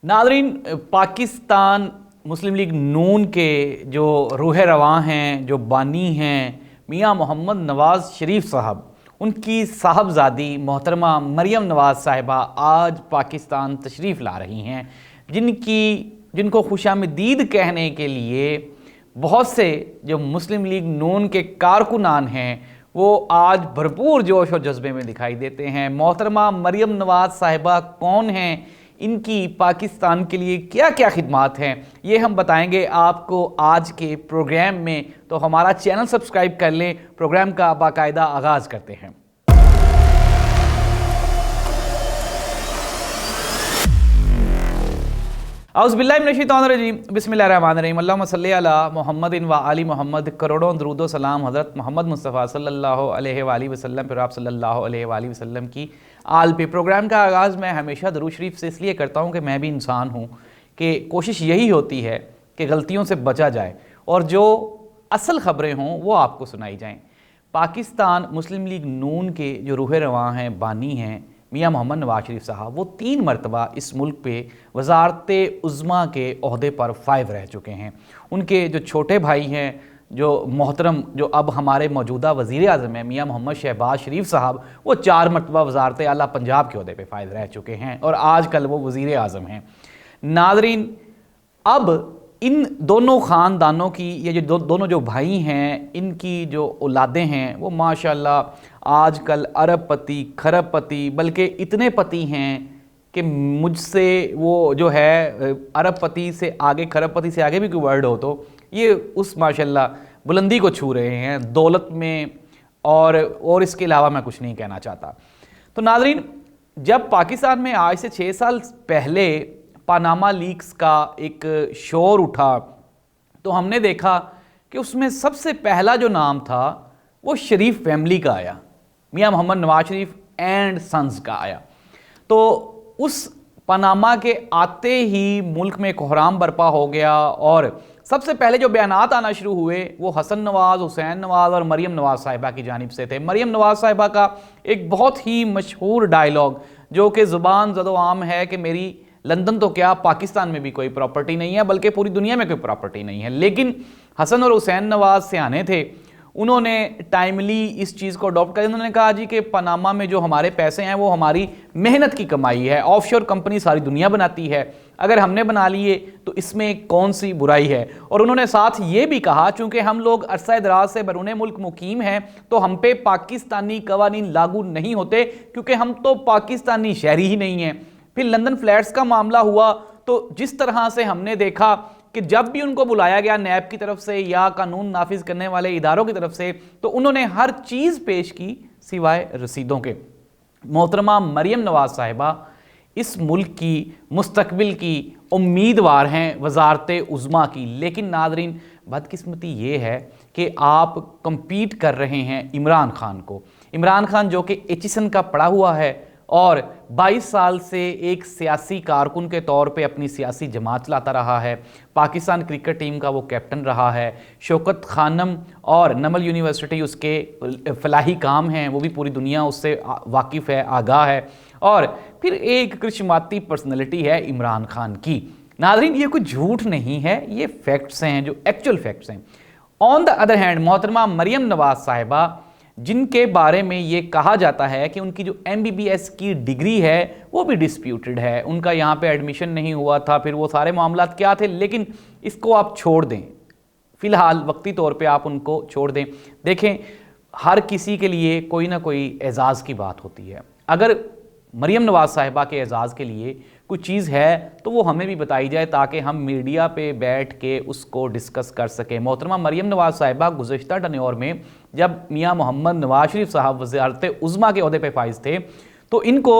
Nadreen, Pakistan मुस्लिम league नून के जो रूह रवां हैं, जो बानी हैं, मियां मोहम्मद नवाज़ शरीफ साहब, उनकी साहबजादी मोहतरमा मरियम नवाज़ साहिबा आज पाकिस्तान तशरीफ़ ला रही हैं, जिनको खुशामदीद कहने के लिए बहुत से जो मुस्लिम लीग नून के कारकुनान हैं वो आज भरपूर जोश और जज्बे में दिखाई देते हैं। मोहतरमा मरियम नवाज़ साहिबा कौन हैं, इनकी पाकिस्तान के लिए क्या क्या खिदमात हैं, ये हम बताएंगे आपको आज के प्रोग्राम में। तो हमारा चैनल सब्सक्राइब कर लें, प्रोग्राम का बाकायदा आगाज़ करते हैं। औज़ुबिल्लाहिमिनश्शैतानिर्रजीम, बिस्मिल्लाहिर्रहमानिर्रहीम, अल्लाहुम्मा सल्ली अला मुहम्मदिन व आलि मुहम्मद। करोड़ों दरूद व सलाम हज़रत मोहम्मद मुस्तफ़ा सल्लल्लाहु अलैहि वसल्लम पर आप सल्लल्लाहु अलैहि वसल्लम की आल पे। प्रोग्राम का आगाज़ मैं हमेशा दरूद शरीफ से इसलिए करता हूँ कि मैं भी इंसान हूँ, कि कोशिश यही होती है कि गलतियों से बचा जाए और जो असल ख़बरें हों वो आपको सुनाई जाएँ। पाकिस्तान मुस्लिम लीग नून के जो रूह रवां हैं, बानी हैं, मियां मोहम्मद नवाज़ शरीफ साहब, वो 3 मरतबा इस मुल्क पे वज़ारत उज़्मा के ओहदे पर फ़ाइज़ रह चुके हैं। उनके जो छोटे भाई हैं, जो मोहतरम, जो अब हमारे मौजूदा वज़ीर आज़म हैं, मियां मोहम्मद शहबाज शरीफ साहब, वो 4 मरतबा वज़ारत आला पंजाब के ओहदे पे फ़ाइज़ रह चुके हैं और आजकल वो वज़ीर आज़म हैं। नाज़रीन, अब इन दोनों ख़ानदानों की, ये जो दोनों जो भाई हैं, इनकी जो औलादें हैं वो माशाल्लाह आजकल अरबपति, खरबपति, बल्कि इतने पति हैं कि मुझसे वो जो है अरबपति से आगे, खरबपति से आगे भी कोई वर्ड हो तो ये उस माशाल्लाह बुलंदी को छू रहे हैं दौलत में। और इसके अलावा मैं कुछ नहीं कहना चाहता। तो नाज़रीन, जब पाकिस्तान में आज से 6 साल पहले पानामा लीक्स का एक शोर उठा तो हमने देखा कि उसमें सबसे पहला जो नाम था वो शरीफ फैमिली का आया, मियां मोहम्मद नवाज़ शरीफ एंड सन्स का आया। तो उस पनामा के आते ही मुल्क में कोहराम बर्पा हो गया और सबसे पहले जो बयानात आना शुरू हुए वो हसन नवाज़, हुसैन नवाज़ और मरियम नवाज़ साहिबा की जानिब से थे। मरियम नवाज़ साहिबा का एक बहुत ही मशहूर डायलॉग जो कि ज़ुबान ज़दो आम है कि मेरी लंदन तो क्या, पाकिस्तान में भी कोई प्रॉपर्टी नहीं है, बल्कि पूरी दुनिया में कोई प्रॉपर्टी नहीं है। लेकिन हसन और हुसैन नवाज़ सियाने थे, उन्होंने टाइमली इस चीज़ को अडॉप्ट कर, उन्होंने कहा जी कि पनामा में जो हमारे पैसे हैं वो हमारी मेहनत की कमाई है, ऑफशोर कंपनी सारी दुनिया बनाती है, अगर हमने बना लिए तो इसमें कौन सी बुराई है। और उन्होंने साथ ये भी कहा, चूँकि हम लोग अरसा दराज से बैरून मुल्क मुकीम हैं तो हम पे पाकिस्तानी कवानीन लागू नहीं होते, क्योंकि हम तो पाकिस्तानी शहरी ही नहीं हैं। फिर लंदन फ्लैट्स का मामला हुआ तो जिस तरह से हमने देखा कि जब भी उनको बुलाया गया नैब की तरफ से या कानून नाफिज करने वाले इदारों की तरफ से, तो उन्होंने हर चीज़ पेश की सिवाय रसीदों के। मोहतरमा मरियम नवाज़ साहिबा इस मुल्क की मुस्तकबिल की उम्मीदवार हैं वज़ारत उज़्मा की। लेकिन नाज़रीन, बदकिस्मती ये है कि आप कम्पीट कर रहे हैं इमरान खान को। इमरान खान जो कि एचिसन का पढ़ा हुआ है और 22 साल से एक सियासी कारकुन के तौर पे अपनी सियासी जमात चलाता रहा है, पाकिस्तान क्रिकेट टीम का वो कैप्टन रहा है, शौकत खानम और नमल यूनिवर्सिटी उसके फलाही काम हैं, वो भी पूरी दुनिया उससे वाकिफ़ है, आगाह है। और फिर एक करिश्माती पर्सनैलिटी है इमरान खान की। नाज़रीन, ये कोई झूठ नहीं है, ये फैक्ट्स हैं, जो एक्चुअल फैक्ट्स हैं। ऑन द अदर हैंड, मोहतरमा मरियम नवाज़ साहिबा, जिनके बारे में ये कहा जाता है कि उनकी जो MBBS की डिग्री है वो भी डिस्प्यूटेड है, उनका यहाँ पे एडमिशन नहीं हुआ था, फिर वो सारे मामलात क्या थे, लेकिन इसको आप छोड़ दें, फ़िलहाल वक्ती तौर पे आप उनको छोड़ दें। देखें, हर किसी के लिए कोई ना कोई एजाज़ की बात होती है। अगर मरियम नवाज़ साहिबा के एजाज़ के लिए कुछ चीज़ है तो वो हमें भी बताई जाए ताकि हम मीडिया पे बैठ के उसको डिस्कस कर सकें। मोहतरमा मरियम नवाज़ साहिबा गुज़श्ता टन्योर में जब मियां मोहम्मद नवाज़ शरीफ साहब वज़ारत उज़्मा के ओहदे पे फाइज़ थे तो इनको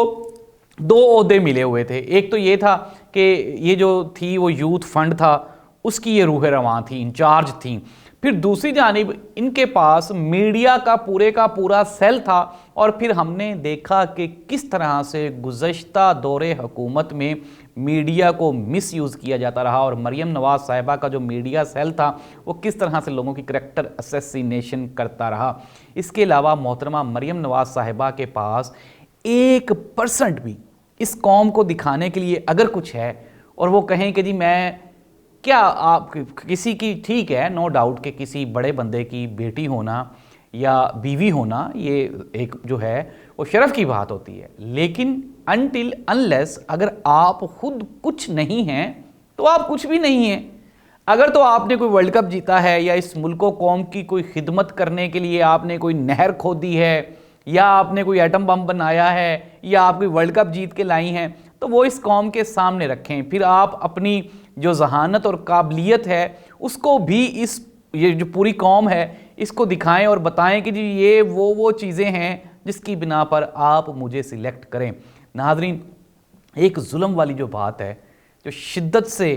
2 ओहदे मिले हुए थे। एक तो ये था कि ये जो थी वो यूथ फंड था, उसकी ये रूह रवां थी, इंचार्ज थी। फिर दूसरी जानिब इनके पास मीडिया का पूरा सेल था। और फिर हमने देखा कि किस तरह से गुज़श्ता दौरे हुकूमत में मीडिया को मिसयूज़ किया जाता रहा और मरियम नवाज़ साहिबा का जो मीडिया सेल था वो किस तरह से लोगों की करैक्टर असैसिनेशन करता रहा। इसके अलावा मोहतरमा मरियम नवाज़ साहिबा के पास 1% भी इस कौम को दिखाने के लिए अगर कुछ है और वो कहें कि जी मैं क्या आप किसी की, ठीक है नो डाउट कि किसी बड़े बंदे की बेटी होना या बीवी होना ये एक जो है वो शर्फ की बात होती है, लेकिन अनटिल अनलेस अगर आप खुद कुछ नहीं हैं तो आप कुछ भी नहीं हैं। अगर तो आपने कोई वर्ल्ड कप जीता है या इस मुल्क कौम की कोई खिदमत करने के लिए आपने कोई नहर खोदी है या आपने कोई एटम बम बनाया है या आप कोई वर्ल्ड कप जीत के लाई हैं, तो वो इस कौम के सामने रखें। फिर आप अपनी जो जहानत और काबिलियत है उसको भी ये जो पूरी कौम है इसको दिखाएं और बताएं कि जी ये वो चीज़ें हैं जिसकी बिना पर आप मुझे सिलेक्ट करें। नाज़रीन, एक जुल्म वाली जो बात है जो शिद्दत से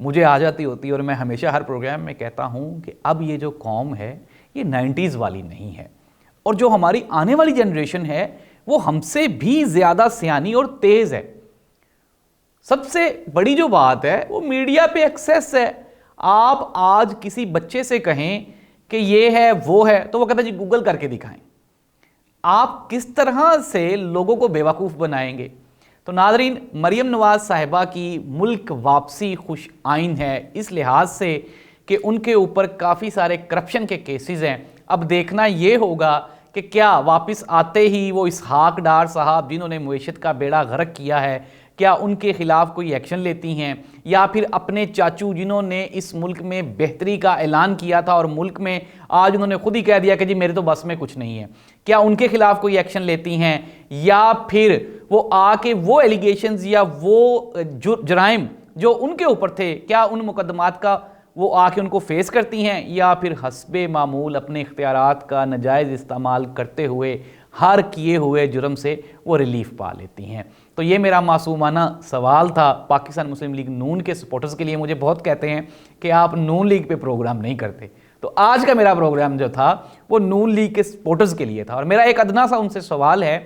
मुझे आ जाती होती है और मैं हमेशा हर प्रोग्राम में कहता हूँ कि अब ये जो कौम है ये 90s वाली नहीं है, और जो हमारी आने वाली जनरेशन है वो हमसे भी ज़्यादा सियानी और तेज़ है। सबसे बड़ी जो बात है वो मीडिया पे एक्सेस है। आप आज किसी बच्चे से कहें कि ये है वो है तो वो कहता है जी गूगल करके दिखाएं। आप किस तरह से लोगों को बेवकूफ़ बनाएंगे। तो नाज़रीन, मरियम नवाज़ साहिबा की मुल्क वापसी खुश आइन है इस लिहाज से कि उनके ऊपर काफ़ी सारे करप्शन के केसेस हैं। अब देखना ये होगा कि क्या वापस आते ही वो इसहाक डार साहब जिन्होंने मईशत का बेड़ा गर्क किया है, क्या उनके खिलाफ कोई एक्शन लेती हैं, या फिर अपने चाचू जिन्होंने इस मुल्क में बेहतरी का ऐलान किया था और मुल्क में आज उन्होंने खुद ही कह दिया कि जी मेरे तो बस में कुछ नहीं है, क्या उनके खिलाफ कोई एक्शन लेती हैं, या फिर वो आके वो एलिगेशंस या वो जराइम जो उनके ऊपर थे क्या उन मुकदमात का वो आके उनको फेस करती हैं, या फिर हस्बे मामूल अपने इख्तियारात का नाजायज़ इस्तेमाल करते हुए हर किए हुए जुर्म से वो रिलीफ पा लेती हैं। तो ये मेरा मासूमाना सवाल था पाकिस्तान मुस्लिम लीग नून के सपोर्टर्स के लिए। मुझे बहुत कहते हैं कि आप नून लीग पे प्रोग्राम नहीं करते, तो आज का मेरा प्रोग्राम जो था वो नून लीग के सपोर्टर्स के लिए था। और मेरा एक अदना सा उनसे सवाल है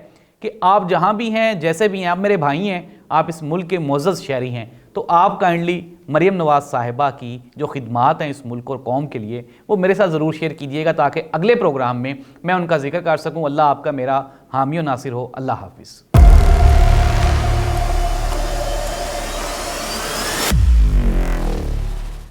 कि आप जहाँ भी हैं, जैसे भी हैं, आप मेरे भाई हैं, आप इस मुल्क के मुअज़्ज़ज़ शहरी हैं, तो आप काइंडली मरियम नवाज़ साहिबा की जो खिदमात हैं इस मुल्क और कौम के लिए वो मेरे साथ ज़रूर शेयर कीजिएगा ताकि अगले प्रोग्राम में मैं उनका जिक्र कर सकूँ। अल्लाह आपका मेरा हामी और नासिर हो। अल्लाह हाफिज़।